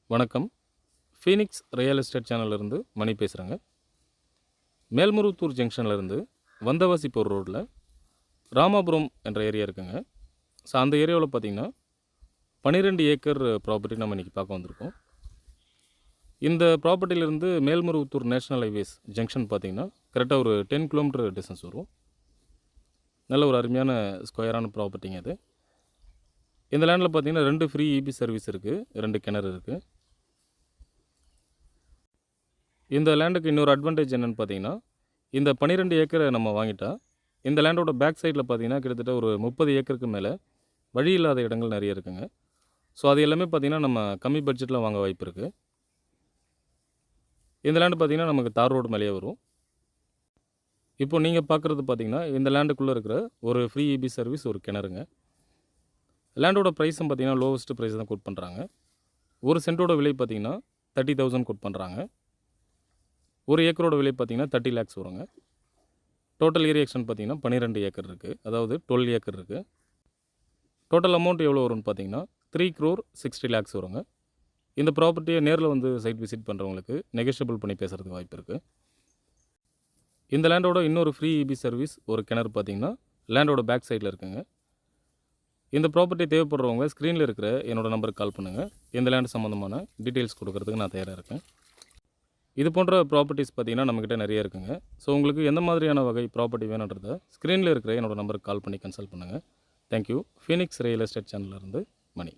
வணக்கம். Phoenix real estate சேனல்லேருந்து மணி பேசுகிறேங்க. மேல்மருவத்தூர் ஜங்ஷன்லேருந்து வந்தவாசி போகிற ரோட்டில் ராமாபுரம் என்ற ஏரியா இருக்குங்க. ஸோ அந்த ஏரியாவில் பார்த்திங்கன்னா 12 ஏக்கர் ப்ராப்பர்ட்டி நம்ம இன்றைக்கி பார்க்க வந்திருக்கோம். இந்த ப்ராப்பர்ட்டியிலேருந்து மேல்மருவத்தூர் நேஷ்னல் ஹைவேஸ் ஜங்ஷன் பார்த்திங்கன்னா கரெக்டாக ஒரு 10 கிலோமீட்டர் டிஸ்டன்ஸ் வரும். நல்ல ஒரு அருமையான ஸ்கொயரான ப்ராப்பர்ட்டிங்க அது. இந்த லேண்டில் பார்த்திங்கன்னா 2 ஃப்ரீ இபி சர்வீஸ் இருக்குது, 2 கிணறு இருக்குது. இந்த லேண்டுக்கு இன்னொரு அட்வான்டேஜ் என்னென்னு பார்த்தீங்கன்னா, இந்த 12 ஏக்கரை நம்ம வாங்கிட்டா இந்த லேண்டோட பேக் சைடில் பார்த்தீங்கன்னா கிட்டத்தட்ட ஒரு 30 ஏக்கருக்கு மேலே வழி இல்லாத இடங்கள் நிறைய இருக்குங்க. ஸோ அது எல்லாமே பார்த்திங்கன்னா நம்ம கம்மி பட்ஜெட்டில் வாங்க வாய்ப்பு இருக்குது. இந்த லேண்டு பார்த்திங்கன்னா நமக்கு தார் ரோடு மேலேயே வரும். இப்போ நீங்கள் பார்க்குறது பார்த்திங்கன்னா இந்த லேண்டுக்குள்ளே இருக்கிற ஒரு ஃப்ரீ இபி சர்வீஸ், ஒரு கிணறுங்க. லேண்டோட ப்ரைஸும் பார்த்திங்கன்னா லோவஸ்ட் ப்ரைஸ் தான் கோட் பண்ணுறாங்க. ஒரு சென்ட்டோட விலை பார்த்திங்கன்னா 30,000 கோட் பண்ணுறாங்க. ஒரு ஏக்கரோட விலை பார்த்திங்கன்னா 30 லேக்ஸ் வருங்க. டோட்டல் ஏரியா எக்ஸ்டென்ட் பார்த்திங்கன்னா 12 ஏக்கர் இருக்குது, அதாவது 12 ஏக்கர் இருக்குது. டோட்டல் அமௌண்ட் எவ்வளோ வரும்னு பார்த்திங்கன்னா 3,60 lakhs வருங்க. இந்த ப்ராப்பர்ட்டியை நேரில் வந்து சைட் விசிட் பண்ணுறவங்களுக்கு நெகோஷியபிள் பண்ணி பேசுகிறதுக்கு வாய்ப்பு இருக்குது. இந்த லேண்டோட இன்னொரு ஃப்ரீ இபி சர்வீஸ், ஒரு கிணறு பார்த்திங்கன்னா லேண்டோட பேக் சைடில் இருக்குங்க. இந்த ப்ராப்பர்ட்டி தேவைப்படுறவங்க ஸ்க்ரீனில் இருக்கிற என்னோடய நம்பருக்கு கால் பண்ணுங்கள். இந்த லேண்டு சம்மந்தமான டீட்டெயில்ஸ் கொடுக்கறதுக்கு நான் தயாராக இருக்கேன். இது போன்ற ப்ராப்பர்ட்டிஸ் பார்த்திங்கன்னா நம்மக்கிட்ட நிறைய இருக்குங்க. ஸோ உங்களுக்கு எந்த மாதிரியான வகை ப்ராப்பர்ட்டி வேணுன்றதை ஸ்க்ரீனில் இருக்கிற என்னோடய நம்பருக்கு கால் பண்ணி கன்சல்ட் பண்ணுங்கள். தேங்க்யூ. ஃபீனிக்ஸ் ரியல் எஸ்டேட் சேனல்லேருந்து மணி.